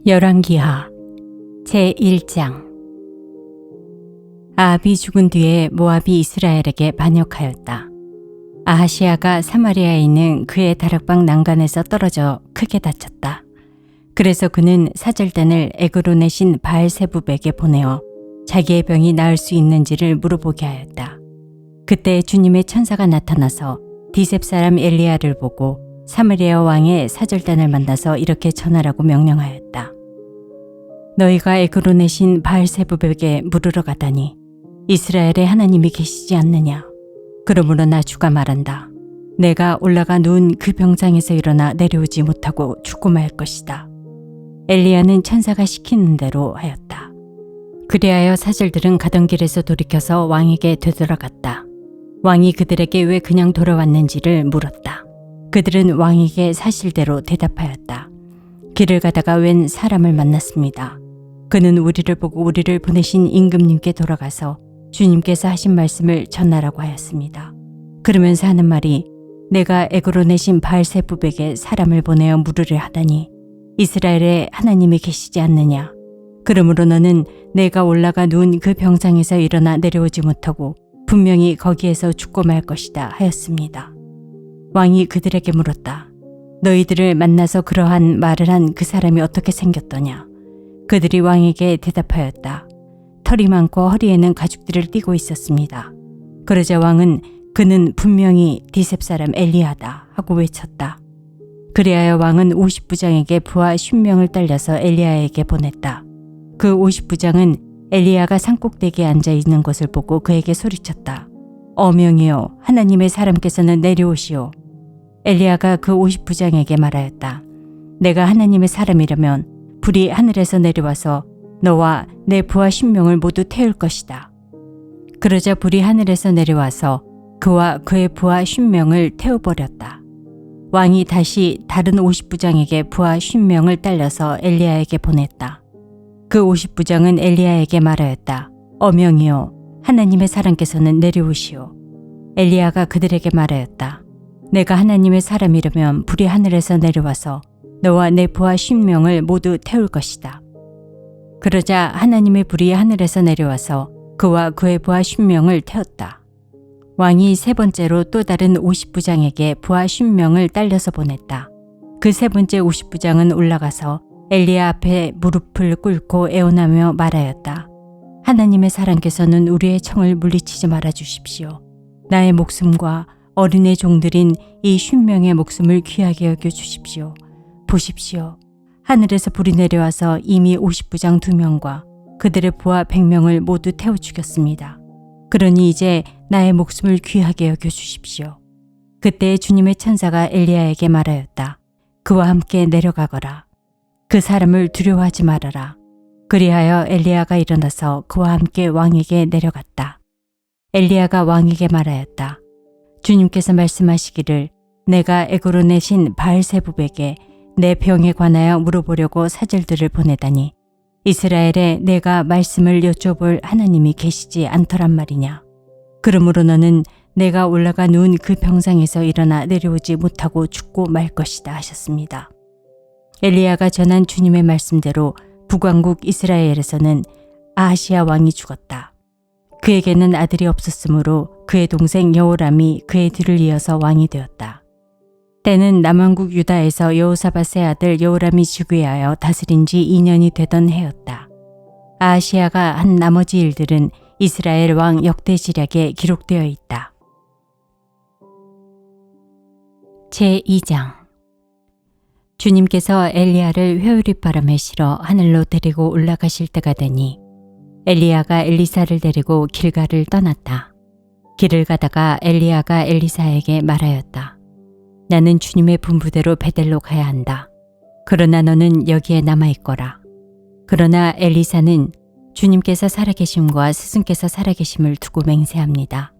열왕기하 제1장. 아합이 죽은 뒤에 모압이 이스라엘에게 반역하였다. 아하시아가 사마리아에 있는 그의 다락방 난간에서 떨어져 크게 다쳤다. 그래서 그는 사절단을 에그론의 신 바알세붑에게 보내어 자기의 병이 나을 수 있는지를 물어보게 하였다. 그때 주님의 천사가 나타나서 디셉 사람 엘리야를 보고 사마리아 왕의 사절단을 만나서 이렇게 전하라고 명령하였다. 너희가 에그론의 신 바알세붑에게 물으러 가다니 이스라엘에 하나님이 계시지 않느냐. 그러므로 나 주가 말한다. 내가 올라가 누운 그 병상에서 일어나 내려오지 못하고 죽고 말 것이다. 엘리야는 천사가 시키는 대로 하였다. 그리하여 사절들은 가던 길에서 돌이켜서 왕에게 되돌아갔다. 왕이 그들에게 왜 그냥 돌아왔는지를 물었다. 그들은 왕에게 사실대로 대답하였다. 길을 가다가 웬 사람을 만났습니다. 그는 우리를 보고 우리를 보내신 임금님께 돌아가서 주님께서 하신 말씀을 전하라고 하였습니다. 그러면서 하는 말이 내가 에그론의 신 바알세붑에게 사람을 보내어 물으려 하다니 이스라엘에 하나님이 계시지 않느냐. 그러므로 너는 내가 올라가 누운 그 병상에서 일어나 내려오지 못하고 분명히 거기에서 죽고 말 것이다 하였습니다. 왕이 그들에게 물었다. 너희들을 만나서 그러한 말을 한 그 사람이 어떻게 생겼더냐. 그들이 왕에게 대답하였다. 털이 많고 허리에는 가죽들을 띠고 있었습니다. 그러자 왕은 그는 분명히 디셉 사람 엘리야다 하고 외쳤다. 그리하여 왕은 50부장에게 부하 50명을 딸려서 엘리야에게 보냈다. 그 50부장은 엘리야가 산꼭대기에 앉아 있는 것을 보고 그에게 소리쳤다. 어명이여, 하나님의 사람께서는 내려오시오. 엘리야가 그 50부장에게 말하였다. 내가 하나님의 사람이라면 불이 하늘에서 내려와서 너와 내 부하 10명을 모두 태울 것이다. 그러자 불이 하늘에서 내려와서 그와 그의 부하 10명을 태워버렸다. 왕이 다시 다른 50부장에게 부하 10명을 딸려서 엘리야에게 보냈다. 그 50부장은 엘리야에게 말하였다. 어명이여, 하나님의 사람께서는 내려오시오. 엘리야가 그들에게 말하였다. 내가 하나님의 사람이라면 불이 하늘에서 내려와서 너와 내 부하 10명을 모두 태울 것이다. 그러자 하나님의 불이 하늘에서 내려와서 그와 그의 부하 10명을 태웠다. 왕이 세 번째로 또 다른 50부장에게 부하 10명을 딸려서 보냈다. 그 세 번째 50부장은 올라가서 엘리야 앞에 무릎을 꿇고 애원하며 말하였다. 하나님의 사람께서는 우리의 청을 물리치지 말아 주십시오. 나의 목숨과 어린애 종들인 이 50명의 목숨을 귀하게 여겨 주십시오. 보십시오. 하늘에서 불이 내려와서 이미 50부장 2명과 그들의 부하 100명을 모두 태워 죽였습니다. 그러니 이제 나의 목숨을 귀하게 여겨 주십시오. 그때 주님의 천사가 엘리야에게 말하였다. 그와 함께 내려가거라. 그 사람을 두려워하지 말아라. 그리하여 엘리야가 일어나서 그와 함께 왕에게 내려갔다. 엘리야가 왕에게 말하였다. 주님께서 말씀하시기를 내가 에그론의 신 바알세붑에게 내 병에 관하여 물어보려고 사절들을 보내다니 이스라엘에 내가 말씀을 여쭤볼 하나님이 계시지 않더란 말이냐. 그러므로 너는 내가 올라가 누운 그 병상에서 일어나 내려오지 못하고 죽고 말 것이다 하셨습니다. 엘리야가 전한 주님의 말씀대로 북왕국 이스라엘에서는 아하시아 왕이 죽었다. 그에게는 아들이 없었으므로 그의 동생 여호람이 그의 뒤를 이어서 왕이 되었다. 때는 남왕국 유다에서 여호사밧의 아들 여호람이 즉위하여 다스린 지 2년이 되던 해였다. 아하시아가 한 나머지 일들은 이스라엘 왕 역대지략에 기록되어 있다. 제2장. 주님께서 엘리야를 회오리바람에 실어 하늘로 데리고 올라가실 때가 되니 엘리야가 엘리사를 데리고 길갈을 떠났다. 길을 가다가 엘리야가 엘리사에게 말하였다. 나는 주님의 분부대로 베델로 가야 한다. 그러나 너는 여기에 남아있거라. 그러나 엘리사는 주님께서 살아계심과 스승께서 살아계심을 두고 맹세합니다.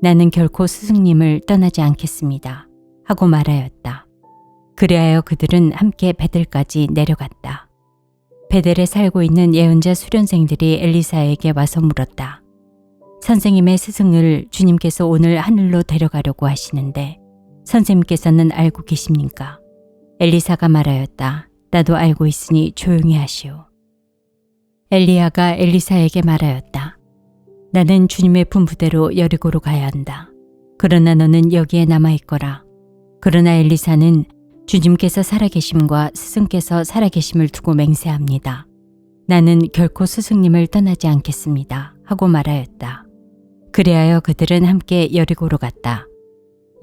나는 결코 스승님을 떠나지 않겠습니다. 하고 말하였다. 그리하여 그들은 함께 베델까지 내려갔다. 베델에 살고 있는 예언자 수련생들이 엘리사에게 와서 물었다. 선생님의 스승을 주님께서 오늘 하늘로 데려가려고 하시는데 선생님께서는 알고 계십니까? 엘리사가 말하였다. 나도 알고 있으니 조용히 하시오. 엘리야가 엘리사에게 말하였다. 나는 주님의 분부대로 여리고로 가야 한다. 그러나 너는 여기에 남아있거라. 그러나 엘리사는 주님께서 살아계심과 스승께서 살아계심을 두고 맹세합니다. 나는 결코 스승님을 떠나지 않겠습니다. 하고 말하였다. 그리하여 그들은 함께 여리고로 갔다.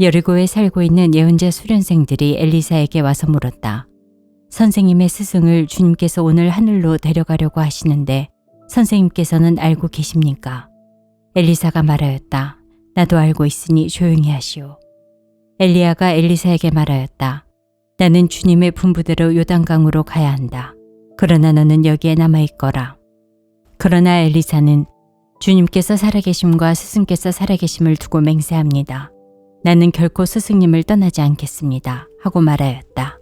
여리고에 살고 있는 예언자 수련생들이 엘리사에게 와서 물었다. 선생님의 스승을 주님께서 오늘 하늘로 데려가려고 하시는데 선생님께서는 알고 계십니까? 엘리사가 말하였다. 나도 알고 있으니 조용히 하시오. 엘리야가 엘리사에게 말하였다. 나는 주님의 분부대로 요단강으로 가야 한다. 그러나 너는 여기에 남아있거라. 그러나 엘리사는 주님께서 살아계심과 스승께서 살아계심을 두고 맹세합니다. 나는 결코 스승님을 떠나지 않겠습니다. 하고 말하였다.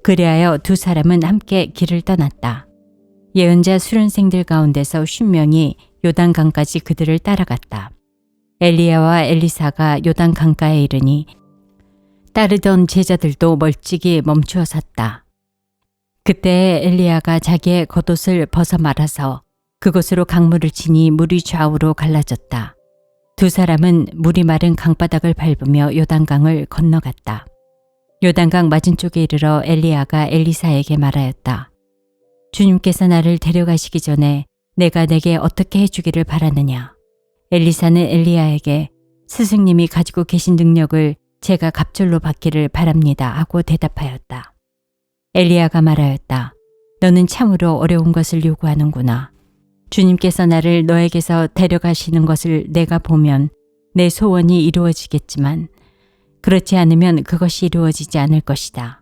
그리하여 두 사람은 함께 길을 떠났다. 예언자 수련생들 가운데서 50명이 요단강까지 그들을 따라갔다. 엘리야와 엘리사가 요단강가에 이르니 따르던 제자들도 멀찍이 멈추어 섰다. 그때 엘리야가 자기의 겉옷을 벗어 말아서 그곳으로 강물을 치니 물이 좌우로 갈라졌다. 두 사람은 물이 마른 강바닥을 밟으며 요단강을 건너갔다. 요단강 맞은쪽에 이르러 엘리야가 엘리사에게 말하였다. 주님께서 나를 데려가시기 전에 내가 내게 어떻게 해주기를 바라느냐. 엘리사는 엘리야에게 스승님이 가지고 계신 능력을 제가 갑절로 받기를 바랍니다. 하고 대답하였다. 엘리야가 말하였다. 너는 참으로 어려운 것을 요구하는구나. 주님께서 나를 너에게서 데려가시는 것을 내가 보면 내 소원이 이루어지겠지만 그렇지 않으면 그것이 이루어지지 않을 것이다.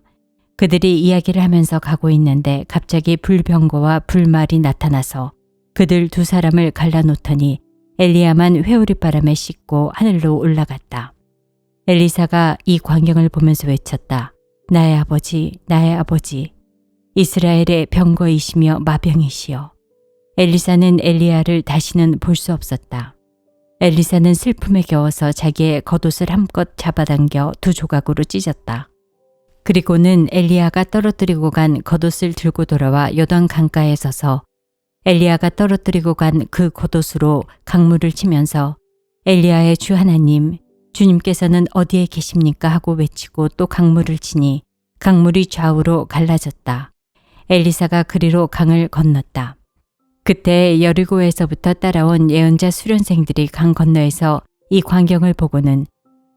그들이 이야기를 하면서 가고 있는데 갑자기 불병거와 불말이 나타나서 그들 두 사람을 갈라놓더니 엘리야만 회오리바람에 씻고 하늘로 올라갔다. 엘리사가 이 광경을 보면서 외쳤다. 나의 아버지, 나의 아버지, 이스라엘의 병거이시며 마병이시여. 엘리사는 엘리야를 다시는 볼 수 없었다. 엘리사는 슬픔에 겨워서 자기의 겉옷을 한껏 잡아당겨 두 조각으로 찢었다. 그리고는 엘리야가 떨어뜨리고 간 겉옷을 들고 돌아와 요단 강가에 서서 엘리야가 떨어뜨리고 간 그 겉옷으로 강물을 치면서 엘리야의 주 하나님, 주님께서는 어디에 계십니까? 하고 외치고 또 강물을 치니 강물이 좌우로 갈라졌다. 엘리사가 그리로 강을 건넜다. 그때 여리고에서부터 따라온 예언자 수련생들이 강 건너에서 이 광경을 보고는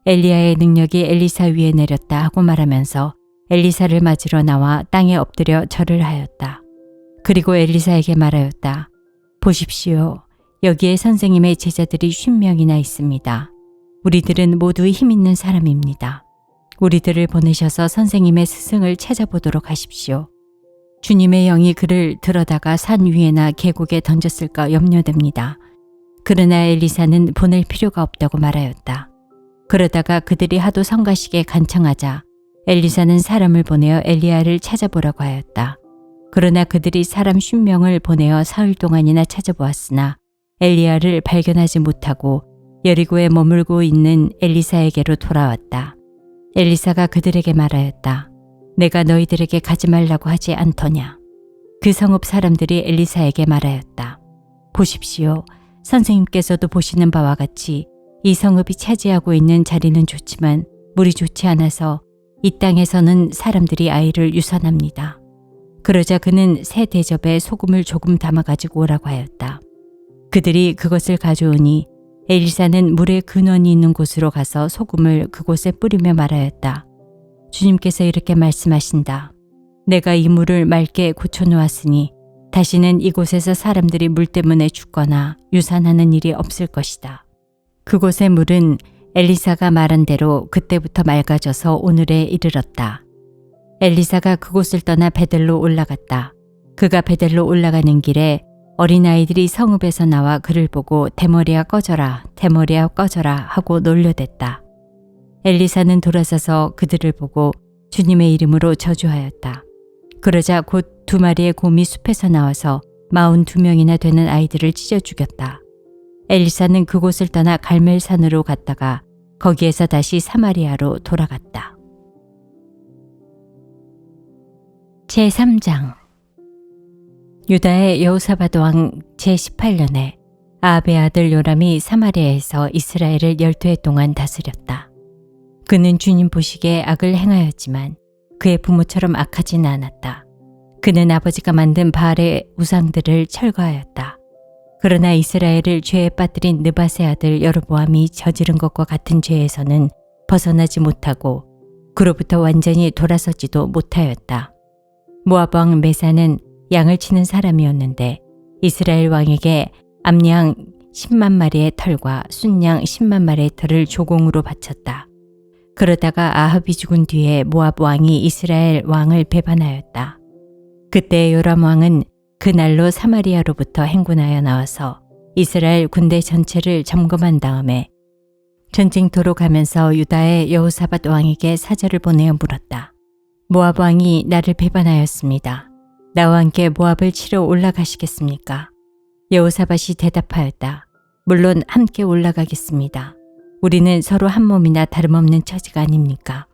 엘리야의 능력이 엘리사 위에 내렸다 하고 말하면서 엘리사를 맞으러 나와 땅에 엎드려 절을 하였다. 그리고 엘리사에게 말하였다. 보십시오. 여기에 선생님의 제자들이 50명이나 있습니다. 우리들은 모두 힘 있는 사람입니다. 우리들을 보내셔서 선생님의 스승을 찾아보도록 하십시오. 주님의 영이 그를 들어다가 산 위에나 계곡에 던졌을까 염려됩니다. 그러나 엘리사는 보낼 필요가 없다고 말하였다. 그러다가 그들이 하도 성가시게 간청하자 엘리사는 사람을 보내어 엘리야를 찾아보라고 하였다. 그러나 그들이 사람 50명을 보내어 사흘 동안이나 찾아보았으나 엘리야를 발견하지 못하고 여리고에 머물고 있는 엘리사에게로 돌아왔다. 엘리사가 그들에게 말하였다. 내가 너희들에게 가지 말라고 하지 않더냐. 그 성읍 사람들이 엘리사에게 말하였다. 보십시오. 선생님께서도 보시는 바와 같이 이 성읍이 차지하고 있는 자리는 좋지만 물이 좋지 않아서 이 땅에서는 사람들이 아이를 유산합니다. 그러자 그는 새 대접에 소금을 조금 담아가지고 오라고 하였다. 그들이 그것을 가져오니 엘리사는 물의 근원이 있는 곳으로 가서 소금을 그곳에 뿌리며 말하였다. 주님께서 이렇게 말씀하신다. 내가 이 물을 맑게 고쳐놓았으니 다시는 이곳에서 사람들이 물 때문에 죽거나 유산하는 일이 없을 것이다. 그곳의 물은 엘리사가 말한 대로 그때부터 맑아져서 오늘에 이르렀다. 엘리사가 그곳을 떠나 베델로 올라갔다. 그가 베델로 올라가는 길에 어린아이들이 성읍에서 나와 그를 보고 대머리야 꺼져라, 대머리야 꺼져라 하고 놀려댔다. 엘리사는 돌아서서 그들을 보고 주님의 이름으로 저주하였다. 그러자 곧 2마리의 곰이 숲에서 나와서 42명이나 되는 아이들을 찢어 죽였다. 엘리사는 그곳을 떠나 갈멜산으로 갔다가 거기에서 다시 사마리아로 돌아갔다. 제3장 유다의 여호사밧 왕 제18년에 아합의 아들 요람이 사마리아에서 이스라엘을 12해 동안 다스렸다. 그는 주님 보시기에 악을 행하였지만 그의 부모처럼 악하지는 않았다. 그는 아버지가 만든 바알의 우상들을 철거하였다. 그러나 이스라엘을 죄에 빠뜨린 느밧의 아들 여로보암이 저지른 것과 같은 죄에서는 벗어나지 못하고 그로부터 완전히 돌아서지도 못하였다. 모압 왕 메사는 양을 치는 사람이었는데 이스라엘 왕에게 암양 10만 마리의 털과 순양 10만 마리의 털을 조공으로 바쳤다. 그러다가 아합이 죽은 뒤에 모압 왕이 이스라엘 왕을 배반하였다. 그때 요람 왕은 그날로 사마리아로부터 행군하여 나와서 이스라엘 군대 전체를 점검한 다음에 전쟁터로 가면서 유다의 여호사밧 왕에게 사절을 보내어 물었다. 모압 왕이 나를 배반하였습니다. 나와 함께 모압을 치러 올라가시겠습니까? 여호사밧이 대답하였다. 물론 함께 올라가겠습니다. 우리는 서로 한 몸이나 다름없는 처지가 아닙니까?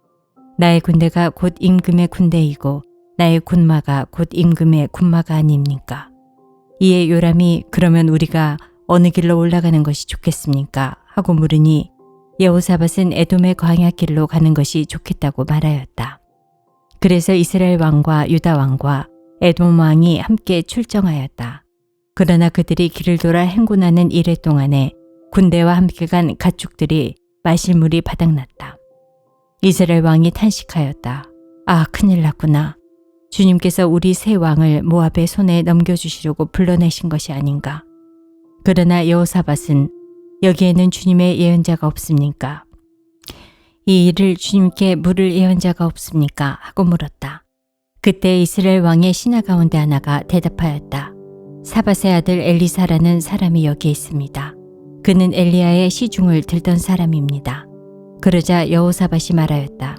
나의 군대가 곧 임금의 군대이고 나의 군마가 곧 임금의 군마가 아닙니까? 이에 요람이 그러면 우리가 어느 길로 올라가는 것이 좋겠습니까? 하고 물으니 여호사밧은 에돔의 광야길로 가는 것이 좋겠다고 말하였다. 그래서 이스라엘 왕과 유다 왕과 에돔 왕이 함께 출정하였다. 그러나 그들이 길을 돌아 행군하는 이래 동안에 군대와 함께 간 가축들이 마실 물이 바닥났다. 이스라엘 왕이 탄식하였다. 아, 큰일 났구나. 주님께서 우리 새 왕을 모압의 손에 넘겨주시려고 불러내신 것이 아닌가. 그러나 여호사밧은 여기에는 주님의 예언자가 없습니까? 이 일을 주님께 물을 예언자가 없습니까? 하고 물었다. 그때 이스라엘 왕의 신하 가운데 하나가 대답하였다. 사밧의 아들 엘리사라는 사람이 여기에 있습니다. 그는 엘리야의 시중을 들던 사람입니다. 그러자 여호사밧이 말하였다.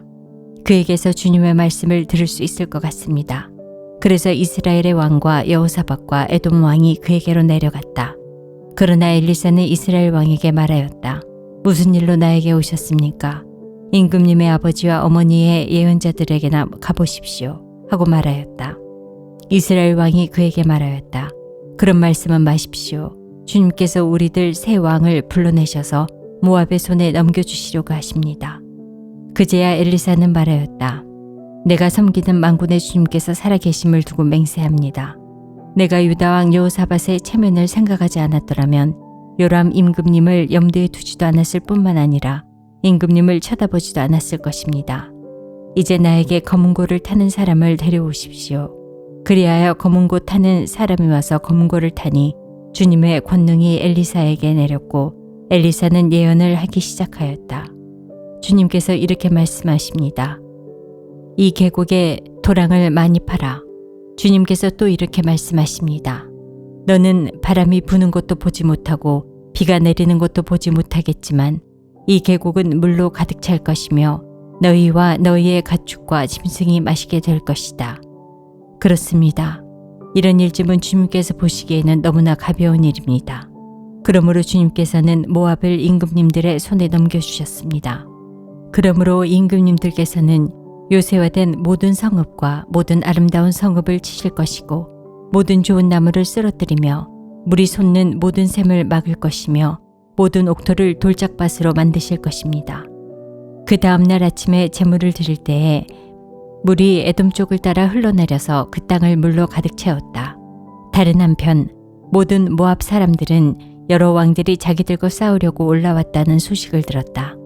그에게서 주님의 말씀을 들을 수 있을 것 같습니다. 그래서 이스라엘의 왕과 여호사밧과 에돔 왕이 그에게로 내려갔다. 그러나 엘리사는 이스라엘 왕에게 말하였다. 무슨 일로 나에게 오셨습니까? 임금님의 아버지와 어머니의 예언자들에게나 가보십시오. 하고 말하였다. 이스라엘 왕이 그에게 말하였다. 그런 말씀은 마십시오. 주님께서 우리들 새 왕을 불러내셔서 모압의 손에 넘겨주시려고 하십니다. 그제야 엘리사는 말하였다. 내가 섬기는 만군의 주님께서 살아계심을 두고 맹세합니다. 내가 유다왕 여호사밧의 체면을 생각하지 않았더라면 요람 임금님을 염두에 두지도 않았을 뿐만 아니라 임금님을 쳐다보지도 않았을 것입니다. 이제 나에게 검은고를 타는 사람을 데려오십시오. 그리하여 검은고 타는 사람이 와서 검은고를 타니 주님의 권능이 엘리사에게 내렸고 엘리사는 예언을 하기 시작하였다. 주님께서 이렇게 말씀하십니다. 이 계곡에 도랑을 많이 팔아. 주님께서 또 이렇게 말씀하십니다. 너는 바람이 부는 것도 보지 못하고 비가 내리는 것도 보지 못하겠지만 이 계곡은 물로 가득 찰 것이며 너희와 너희의 가축과 짐승이 마시게 될 것이다. 그렇습니다. 이런 일쯤은 주님께서 보시기에는 너무나 가벼운 일입니다. 그러므로 주님께서는 모압을 임금님들의 손에 넘겨주셨습니다. 그러므로 임금님들께서는 요새화된 모든 성읍과 모든 아름다운 성읍을 치실 것이고 모든 좋은 나무를 쓰러뜨리며 물이 솟는 모든 샘을 막을 것이며 모든 옥토를 돌짝밭으로 만드실 것입니다. 그 다음 날 아침에 제물을 드릴 때에 물이 에돔 쪽을 따라 흘러내려서 그 땅을 물로 가득 채웠다. 다른 한편 모든 모압 사람들은 여러 왕들이 자기들과 싸우려고 올라왔다는 소식을 들었다.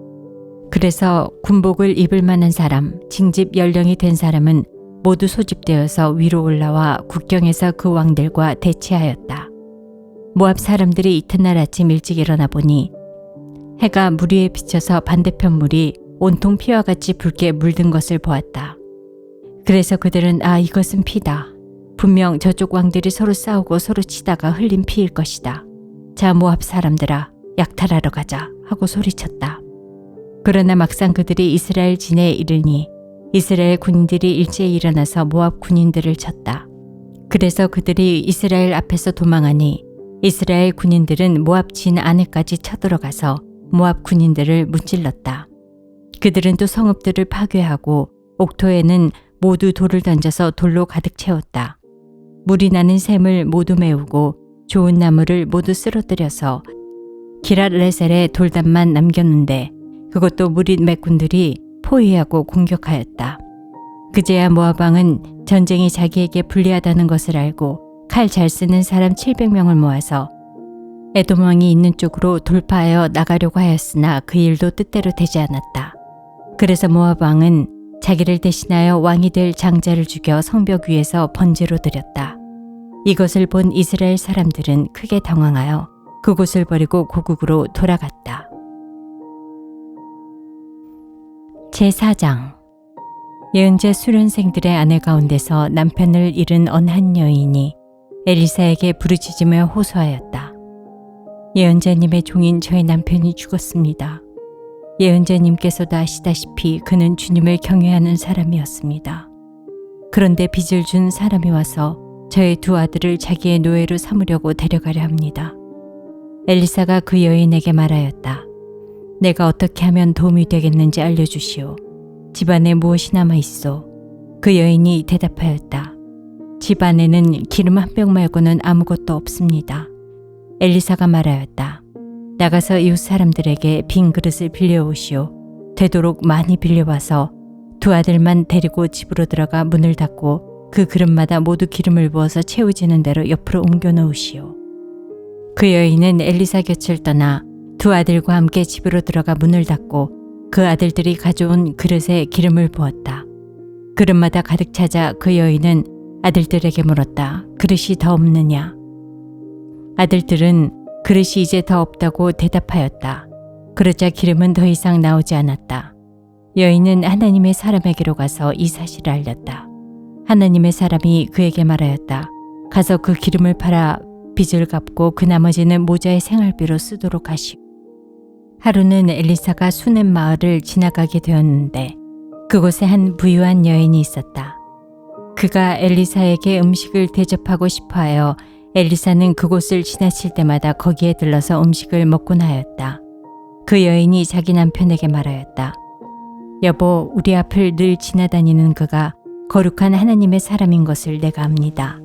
그래서 군복을 입을 만한 사람, 징집 연령이 된 사람은 모두 소집되어서 위로 올라와 국경에서 그 왕들과 대치하였다. 모압 사람들이 이튿날 아침 일찍 일어나 보니 해가 물 위에 비쳐서 반대편 물이 온통 피와 같이 붉게 물든 것을 보았다. 그래서 그들은 이것은 피다. 분명 저쪽 왕들이 서로 싸우고 서로 치다가 흘린 피일 것이다. 자, 모압 사람들아, 약탈하러 가자 하고 소리쳤다. 그러나 막상 그들이 이스라엘 진에 이르니 이스라엘 군인들이 일제히 일어나서 모압 군인들을 쳤다. 그래서 그들이 이스라엘 앞에서 도망하니 이스라엘 군인들은 모압 진 안에까지 쳐들어가서 모압 군인들을 문질렀다. 그들은 또 성읍들을 파괴하고 옥토에는 모두 돌을 던져서 돌로 가득 채웠다. 물이 나는 샘을 모두 메우고 좋은 나무를 모두 쓰러뜨려서 기랏레셀의 돌담만 남겼는데 그것도 무릿 맥군들이 포위하고 공격하였다. 그제야 모압 왕은 전쟁이 자기에게 불리하다는 것을 알고 칼 잘 쓰는 사람 700명을 모아서 에돔 왕이 있는 쪽으로 돌파하여 나가려고 하였으나 그 일도 뜻대로 되지 않았다. 그래서 모압 왕은 자기를 대신하여 왕이 될 장자를 죽여 성벽 위에서 번제로 드렸다. 이것을 본 이스라엘 사람들은 크게 당황하여 그곳을 버리고 고국으로 돌아갔다. 제4장. 예언자 수련생들의 아내 가운데서 남편을 잃은 어느 한 여인이 엘리사에게 부르짖으며 호소하였다. 예언자님의 종인 저의 남편이 죽었습니다. 예언자님께서도 아시다시피 그는 주님을 경외하는 사람이었습니다. 그런데 빚을 준 사람이 와서 저의 두 아들을 자기의 노예로 삼으려고 데려가려 합니다. 엘리사가 그 여인에게 말하였다. 내가 어떻게 하면 도움이 되겠는지 알려주시오. 집안에 무엇이 남아있소? 그 여인이 대답하였다. 집안에는 기름 한 병 말고는 아무것도 없습니다. 엘리사가 말하였다. 나가서 이웃 사람들에게 빈 그릇을 빌려오시오. 되도록 많이 빌려와서 두 아들만 데리고 집으로 들어가 문을 닫고 그 그릇마다 모두 기름을 부어서 채워지는 대로 옆으로 옮겨 놓으시오. 그 여인은 엘리사 곁을 떠나 두 아들과 함께 집으로 들어가 문을 닫고 그 아들들이 가져온 그릇에 기름을 부었다. 그릇마다 가득 차자 그 여인은 아들들에게 물었다. 그릇이 더 없느냐? 아들들은 그릇이 이제 더 없다고 대답하였다. 그러자 기름은 더 이상 나오지 않았다. 여인은 하나님의 사람에게로 가서 이 사실을 알렸다. 하나님의 사람이 그에게 말하였다. 가서 그 기름을 팔아 빚을 갚고 그 나머지는 모자의 생활비로 쓰도록 하시오. 하루는 엘리사가 수넴 마을을 지나가게 되었는데 그곳에 한 부유한 여인이 있었다. 그가 엘리사에게 음식을 대접하고 싶어하여 엘리사는 그곳을 지나칠 때마다 거기에 들러서 음식을 먹곤 하였다. 그 여인이 자기 남편에게 말하였다. 여보, 우리 앞을 늘 지나다니는 그가 거룩한 하나님의 사람인 것을 내가 압니다.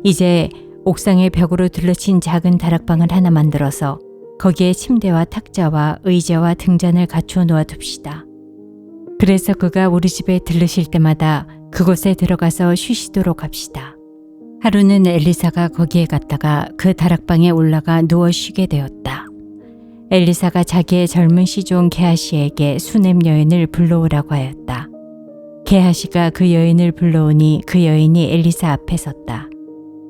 이제 옥상의 벽으로 둘러친 작은 다락방을 하나 만들어서 거기에 침대와 탁자와 의자와 등잔을 갖추어 놓아둡시다. 그래서 그가 우리 집에 들르실 때마다 그곳에 들어가서 쉬시도록 합시다. 하루는 엘리사가 거기에 갔다가 그 다락방에 올라가 누워 쉬게 되었다. 엘리사가 자기의 젊은 시종 게하시에게 수넴 여인을 불러오라고 하였다. 게하시가 그 여인을 불러오니 그 여인이 엘리사 앞에 섰다.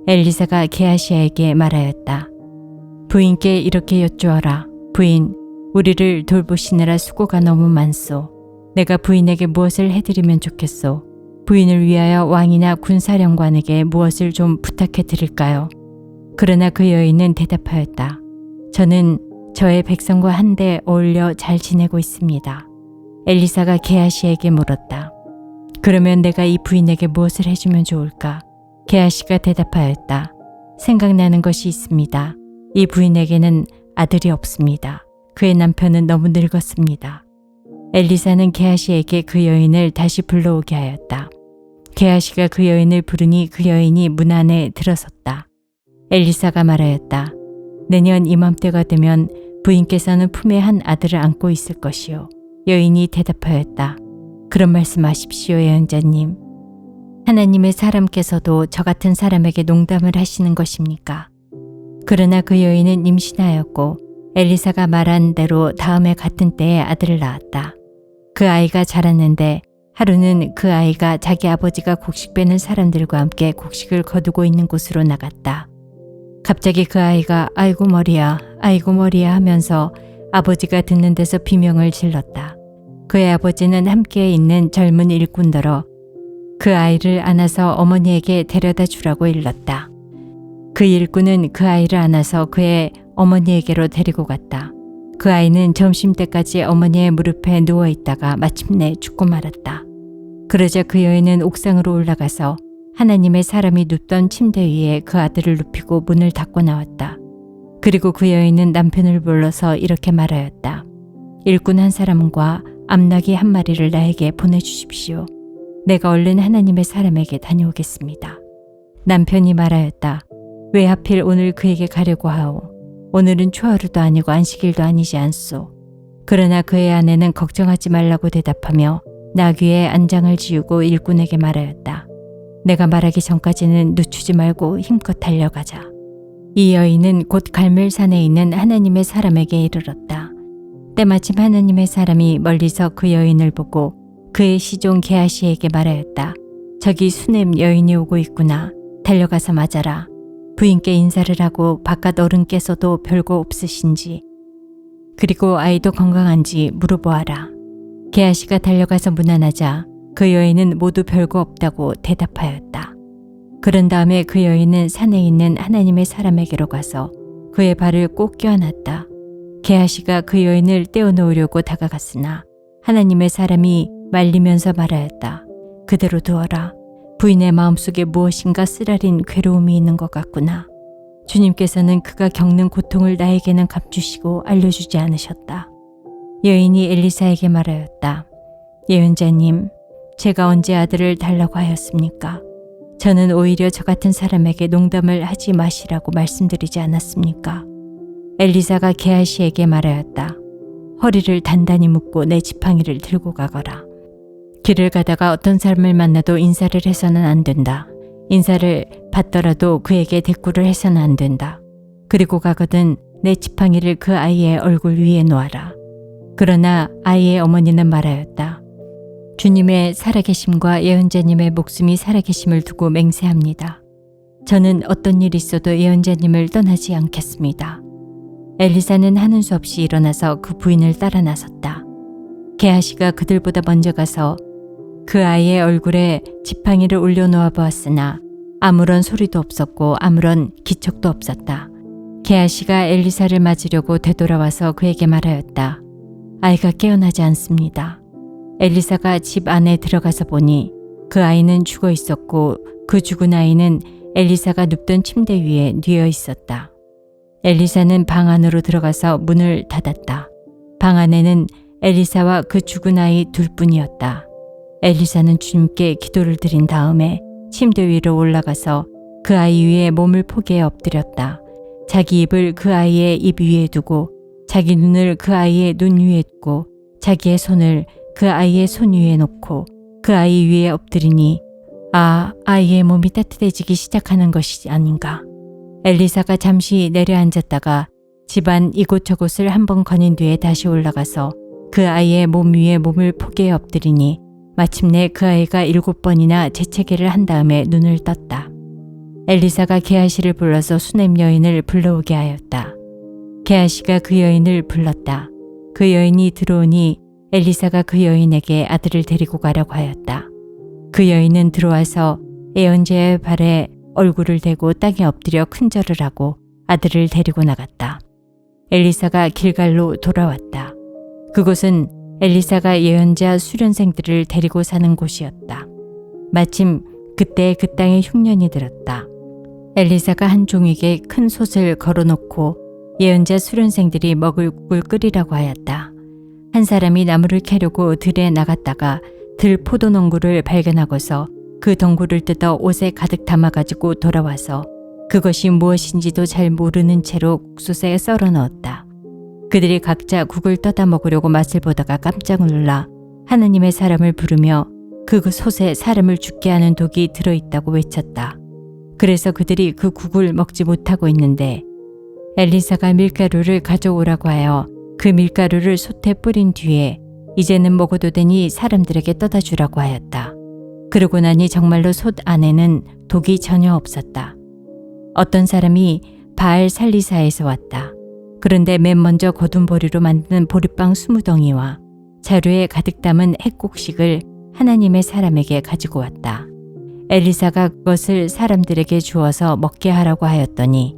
엘리사가 게하시에게 말하였다. 부인께 이렇게 여쭈어라. 부인, 우리를 돌보시느라 수고가 너무 많소. 내가 부인에게 무엇을 해드리면 좋겠소? 부인을 위하여 왕이나 군사령관에게 무엇을 좀 부탁해 드릴까요? 그러나 그 여인은 대답하였다. 저는 저의 백성과 한데 어울려 잘 지내고 있습니다. 엘리사가 게하시에게 물었다. 그러면 내가 이 부인에게 무엇을 해주면 좋을까? 게하시가 대답하였다. 생각나는 것이 있습니다. 이 부인에게는 아들이 없습니다. 그의 남편은 너무 늙었습니다. 엘리사는 게하시에게 그 여인을 다시 불러오게 하였다. 게하시가 그 여인을 부르니 그 여인이 문 안에 들어섰다. 엘리사가 말하였다. 내년 이맘때가 되면 부인께서는 품에 한 아들을 안고 있을 것이요. 여인이 대답하였다. 그런 말씀하십시오, 예언자님. 하나님의 사람께서도 저 같은 사람에게 농담을 하시는 것입니까? 그러나 그 여인은 임신하였고 엘리사가 말한 대로 다음에 같은 때에 아들을 낳았다. 그 아이가 자랐는데 하루는 그 아이가 자기 아버지가 곡식 베는 사람들과 함께 곡식을 거두고 있는 곳으로 나갔다. 갑자기 그 아이가 아이고 머리야, 아이고 머리야 하면서 아버지가 듣는 데서 비명을 질렀다. 그의 아버지는 함께 있는 젊은 일꾼더러 그 아이를 안아서 어머니에게 데려다 주라고 일렀다. 그 일꾼은 그 아이를 안아서 그의 어머니에게로 데리고 갔다. 그 아이는 점심때까지 어머니의 무릎에 누워 있다가 마침내 죽고 말았다. 그러자 그 여인은 옥상으로 올라가서 하나님의 사람이 눕던 침대 위에 그 아들을 눕히고 문을 닫고 나왔다. 그리고 그 여인은 남편을 불러서 이렇게 말하였다. 일꾼 한 사람과 암나귀 한 마리를 나에게 보내주십시오. 내가 얼른 하나님의 사람에게 다녀오겠습니다. 남편이 말하였다. 왜 하필 오늘 그에게 가려고 하오? 오늘은 초하루도 아니고 안식일도 아니지 않소. 그러나 그의 아내는 걱정하지 말라고 대답하며 나귀의 안장을 지우고 일꾼에게 말하였다. 내가 말하기 전까지는 늦추지 말고 힘껏 달려가자. 이 여인은 곧 갈멜산에 있는 하나님의 사람에게 이르렀다. 때마침 하나님의 사람이 멀리서 그 여인을 보고 그의 시종 게하시에게 말하였다. 저기 수넴 여인이 오고 있구나. 달려가서 맞아라. 부인께 인사를 하고 바깥 어른께서도 별거 없으신지 그리고 아이도 건강한지 물어보아라. 게하시가 달려가서 문안하자 그 여인은 모두 별거 없다고 대답하였다. 그런 다음에 그 여인은 산에 있는 하나님의 사람에게로 가서 그의 발을 꼭 껴안았다. 게하시가 그 여인을 떼어놓으려고 다가갔으나 하나님의 사람이 말리면서 말하였다. 그대로 두어라. 부인의 마음속에 무엇인가 쓰라린 괴로움이 있는 것 같구나. 주님께서는 그가 겪는 고통을 나에게는 감추시고 알려주지 않으셨다. 여인이 엘리사에게 말하였다. 예언자님, 제가 언제 아들을 달라고 하였습니까? 저는 오히려 저 같은 사람에게 농담을 하지 마시라고 말씀드리지 않았습니까? 엘리사가 게하시에게 말하였다. 허리를 단단히 묶고 내 지팡이를 들고 가거라. 길을 가다가 어떤 사람을 만나도 인사를 해서는 안 된다. 인사를 받더라도 그에게 대꾸를 해서는 안 된다. 그리고 가거든 내 지팡이를 그 아이의 얼굴 위에 놓아라. 그러나 아이의 어머니는 말하였다. 주님의 살아계심과 예언자님의 목숨이 살아계심을 두고 맹세합니다. 저는 어떤 일이 있어도 예언자님을 떠나지 않겠습니다. 엘리사는 하는 수 없이 일어나서 그 부인을 따라 나섰다. 게하시가 그들보다 먼저 가서 그 아이의 얼굴에 지팡이를 올려놓아 보았으나 아무런 소리도 없었고 아무런 기척도 없었다. 게하시가 엘리사를 맞으려고 되돌아와서 그에게 말하였다. 아이가 깨어나지 않습니다. 엘리사가 집 안에 들어가서 보니 그 아이는 죽어 있었고 그 죽은 아이는 엘리사가 눕던 침대 위에 뉘어 있었다. 엘리사는 방 안으로 들어가서 문을 닫았다. 방 안에는 엘리사와 그 죽은 아이 둘뿐이었다. 엘리사는 주님께 기도를 드린 다음에 침대 위로 올라가서 그 아이 위에 몸을 포개에 엎드렸다. 자기 입을 그 아이의 입 위에 두고 자기 눈을 그 아이의 눈 위에 두고 자기의 손을 그 아이의 손 위에 놓고 그 아이 위에 엎드리니 아이의 몸이 따뜻해지기 시작하는 것이 아닌가. 엘리사가 잠시 내려앉았다가 집안 이곳저곳을 한번 거닌 뒤에 다시 올라가서 그 아이의 몸 위에 몸을 포개에 엎드리니 마침내 그 아이가 7번이나 재채기를 한 다음에 눈을 떴다. 엘리사가 게하시를 불러서 수넴 여인을 불러오게 하였다. 게하시가 그 여인을 불렀다. 그 여인이 들어오니 엘리사가 그 여인에게 아들을 데리고 가라고 하였다. 그 여인은 들어와서 예언자의 발에 얼굴을 대고 땅에 엎드려 큰절을 하고 아들을 데리고 나갔다. 엘리사가 길갈로 돌아왔다. 그곳은 엘리사가 예언자 수련생들을 데리고 사는 곳이었다. 마침 그때 그 땅에 흉년이 들었다. 엘리사가 한 종에게 큰 솥을 걸어놓고 예언자 수련생들이 먹을 국을 끓이라고 하였다. 한 사람이 나무를 캐려고 들에 나갔다가 들 포도농구를 발견하고서 그 덩굴을 뜯어 옷에 가득 담아가지고 돌아와서 그것이 무엇인지도 잘 모르는 채로 국솥에 썰어 넣었다. 그들이 각자 국을 떠다 먹으려고 맛을 보다가 깜짝 놀라 하느님의 사람을 부르며 그 솥에 사람을 죽게 하는 독이 들어있다고 외쳤다. 그래서 그들이 그 국을 먹지 못하고 있는데 엘리사가 밀가루를 가져오라고 하여 그 밀가루를 솥에 뿌린 뒤에 이제는 먹어도 되니 사람들에게 떠다 주라고 하였다. 그러고 나니 정말로 솥 안에는 독이 전혀 없었다. 어떤 사람이 바알 살리사에서 왔다. 그런데 맨 먼저 거둔 보리로 만든 보리빵 20덩이와 자루에 가득 담은 핵곡식을 하나님의 사람에게 가지고 왔다. 엘리사가 그것을 사람들에게 주어서 먹게 하라고 하였더니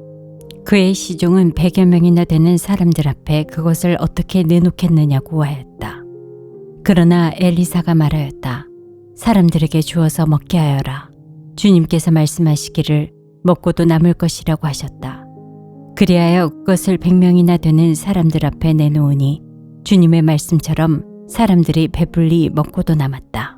그의 시종은 100여 명이나 되는 사람들 앞에 그것을 어떻게 내놓겠느냐고 하였다. 그러나 엘리사가 말하였다. 사람들에게 주어서 먹게 하여라. 주님께서 말씀하시기를 먹고도 남을 것이라고 하셨다. 그리하여 그것을 100명이나 되는 사람들 앞에 내놓으니 주님의 말씀처럼 사람들이 배불리 먹고도 남았다.